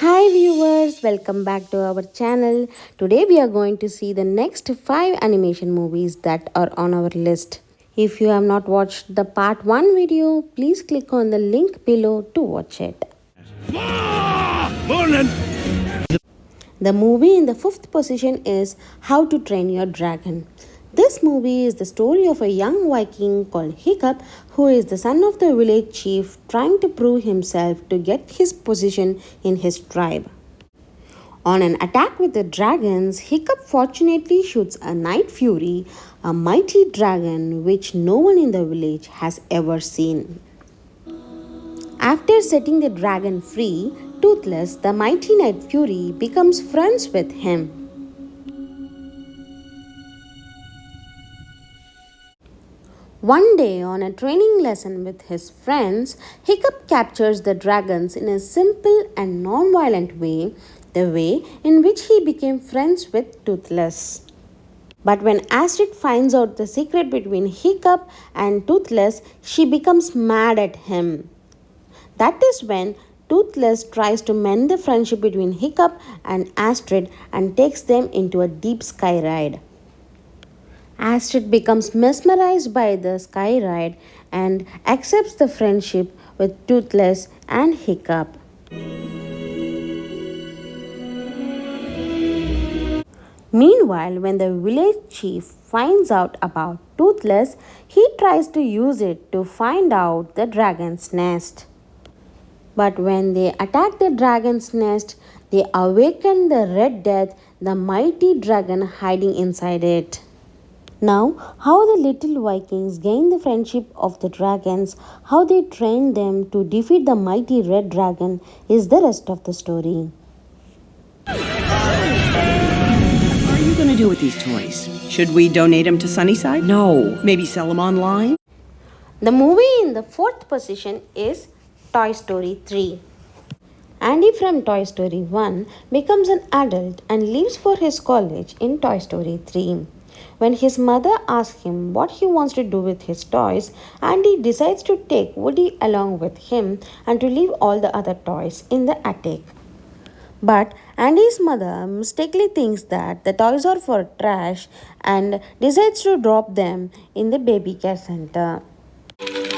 Hi viewers, welcome back to our channel. Today we are going to see the next 5 animation movies that are on our list. If you have not watched the part 1 video, please click on the link below to watch it. Morning. The movie in the 5th position is How to Train Your Dragon. This movie is the story of a young Viking called Hiccup, who is the son of the village chief trying to prove himself to get his position in his tribe. On an attack with the dragons, Hiccup fortunately shoots a Night Fury, a mighty dragon which no one in the village has ever seen. After setting the dragon free, Toothless, the mighty Night Fury, becomes friends with him. One day, on a training lesson with his friends, Hiccup captures the dragons in a simple and non-violent way, the way in which he became friends with Toothless. But when Astrid finds out the secret between Hiccup and Toothless, she becomes mad at him. That is when Toothless tries to mend the friendship between Hiccup and Astrid and takes them into a deep sky ride. Astrid becomes mesmerized by the sky ride and accepts the friendship with Toothless and Hiccup. Meanwhile, when the village chief finds out about Toothless, he tries to use it to find out the dragon's nest. But when they attack the dragon's nest, they awaken the Red Death, the mighty dragon hiding inside it. Now, how the little Vikings gained the friendship of the dragons, how they trained them to defeat the mighty red dragon is the rest of the story. What are you going to do with these toys? Should we donate them to Sunnyside? No. Maybe sell them online? The movie in the 4th position is Toy Story 3. Andy from Toy Story 1 becomes an adult and leaves for his college in Toy Story 3. When his mother asks him what he wants to do with his toys, Andy decides to take Woody along with him and to leave all the other toys in the attic. But Andy's mother mistakenly thinks that the toys are for trash and decides to drop them in the baby care center. It's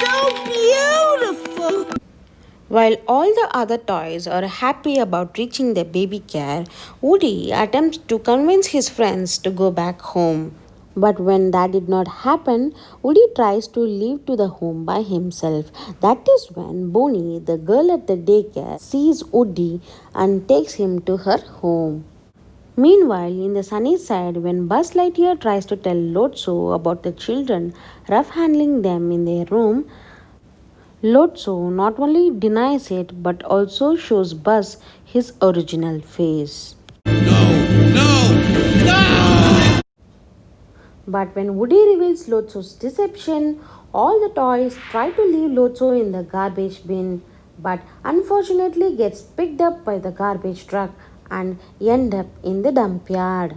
so beautiful! While all the other toys are happy about reaching the baby care, Woody attempts to convince his friends to go back home. But when that did not happen, Woody tries to leave to the home by himself. That is when Bonnie, the girl at the daycare, sees Woody and takes him to her home. Meanwhile, in the sunny side, when Buzz Lightyear tries to tell Lotso about the children rough handling them in their room, Lotso not only denies it but also shows Buzz his original face. No! But when Woody reveals Lotso's deception, all the toys try to leave Lotso in the garbage bin, but unfortunately gets picked up by the garbage truck and end up in the dump yard.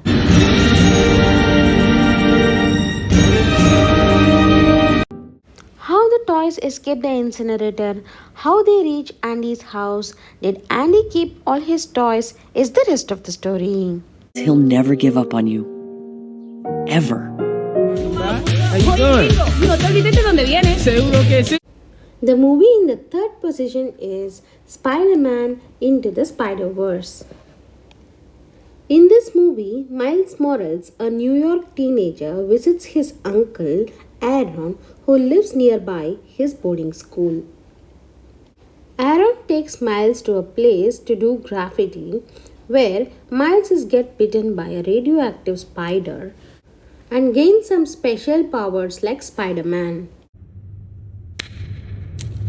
How the toys escape the incinerator, how they reach Andy's house, did Andy keep all his toys is the rest of the story. He'll never give up on you. Ever. How you doing? The movie in the 3rd position is Spiderman Into the Spiderverse. In this movie, Miles Morales, a New York teenager, visits his uncle Aaron, who lives nearby his boarding school. Aaron takes Miles to a place to do graffiti where Miles gets bitten by a radioactive spider and gains some special powers like Spiderman.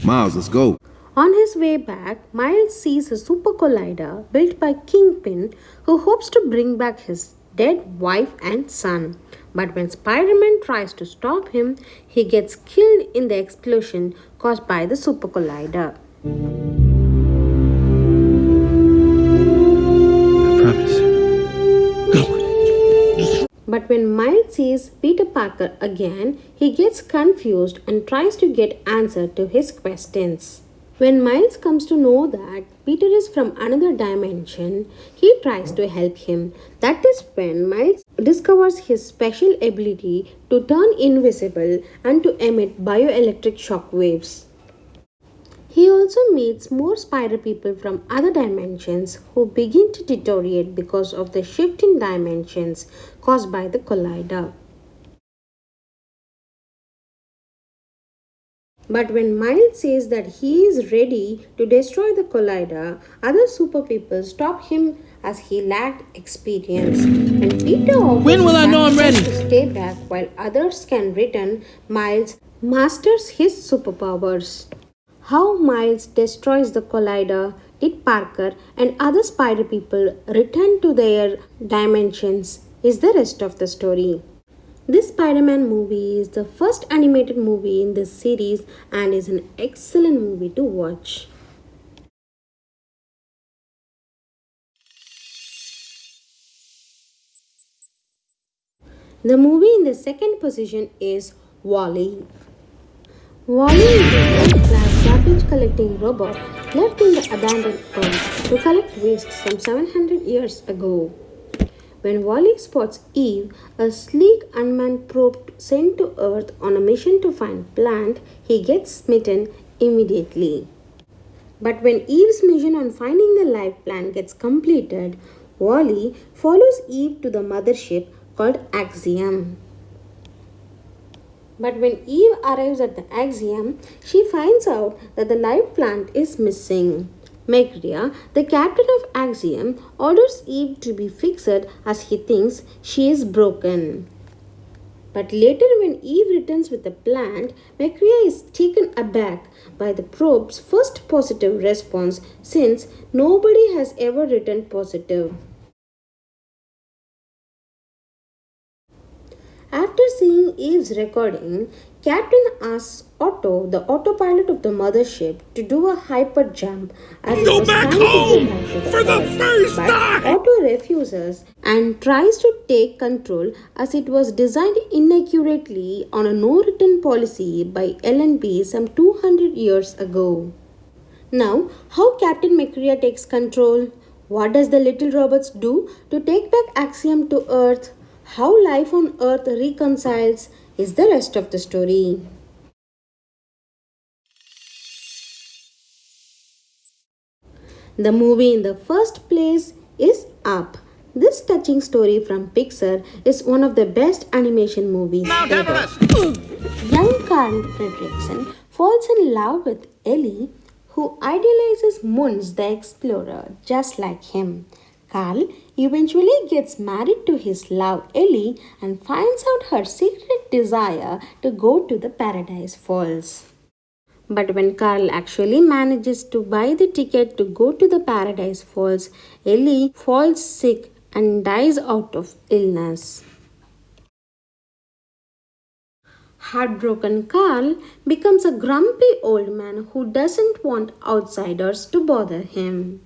Miles, let's go. On his way back, Miles sees a super collider built by Kingpin who hopes to bring back his dead wife and son. But when Spider-Man tries to stop him, he gets killed in the explosion caused by the super collider. I promise. Go. But when Miles sees Peter Parker again, he gets confused and tries to get answer to his questions. When Miles comes to know that Peter is from another dimension, he tries to help him. That is when Miles discovers his special ability to turn invisible and to emit bioelectric shock waves. He also meets more spider people from other dimensions who begin to deteriorate because of the shift in dimensions caused by the collider. But when Miles says that he is ready to destroy the collider, other super people stop him as he lacked experience. And Peter offers When will I know I'm ready? to stay back while others can return. Miles masters his superpowers. How Miles destroys the collider, did Parker and other spider people return to their dimensions is the rest of the story. This Spider-Man movie is the first animated movie in this series and is an excellent movie to watch. The movie in the second position is WALLE. WALLE is a world-class garbage collecting robot left in the abandoned Earth to collect waste some 700 years ago. When WALLE spots Eve, a sleek unmanned probe sent to Earth on a mission to find plant, he gets smitten immediately. But when Eve's mission on finding the life plant gets completed, WALLE follows Eve to the mothership called Axiom. But when Eve arrives at the Axiom, she finds out that the life plant is missing. Megria, the captain of Axiom, orders Eve to be fixed as he thinks she is broken. But later, when Eve returns with the plant, Megria is taken aback by the probe's first positive response since nobody has ever returned positive. After seeing Eve's recording, Captain asks Otto, the autopilot of the mothership, to do a hyper jump as he was trying to go back to the Earth. But Otto refuses and tries to take control as it was designed inaccurately on a no-return policy by L&B some 200 years ago. Now, how Captain Megria takes control? What does the little robots do to take back Axiom to Earth? How life on Earth reconciles is the rest of the story. The movie in the first place is Up. This touching story from Pixar is one of the best animation movies ever. Young Carl Fredricksen falls in love with Ellie, who idealizes Munz the explorer just like him. Carl eventually gets married to his love Ellie and finds out her secret desire to go to the Paradise Falls. But when Carl actually manages to buy the ticket to go to the Paradise Falls, Ellie falls sick and dies out of illness. Heartbroken Carl becomes a grumpy old man who doesn't want outsiders to bother him.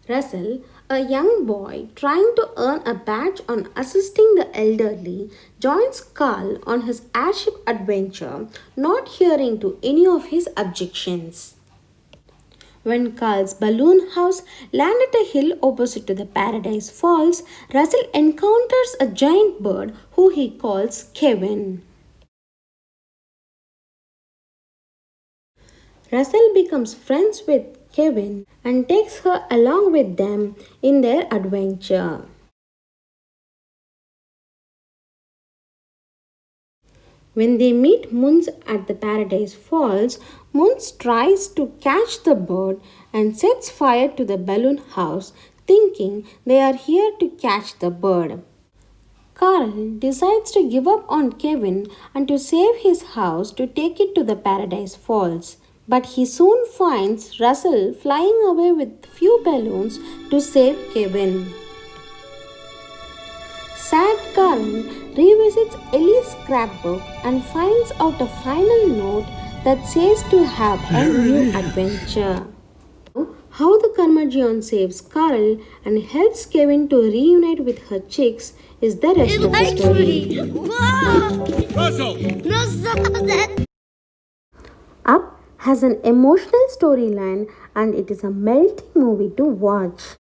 Russell, a young boy trying to earn a badge on assisting the elderly, joins Carl on his airship adventure, not hearing to any of his objections. When Carl's balloon house lands at a hill opposite to the Paradise Falls, Russell encounters a giant bird who he calls Kevin. Russell becomes friends with Kevin and takes her along with them in their adventure. When they meet Munz at the Paradise Falls, Munz tries to catch the bird and sets fire to the balloon house, thinking they are here to catch the bird. Carl decides to give up on Kevin and to save his house to take it to the Paradise Falls. But he soon finds Russell flying away with few balloons to save Kevin. Sad Carl revisits Ellie's scrapbook and finds out a final note that says to have a new adventure. How the Curmudgeon saves Carl and helps Kevin to reunite with her chicks is the rest of the story. Whoa! Russell! No, stop that! Up has an emotional storyline and it is a melting movie to watch.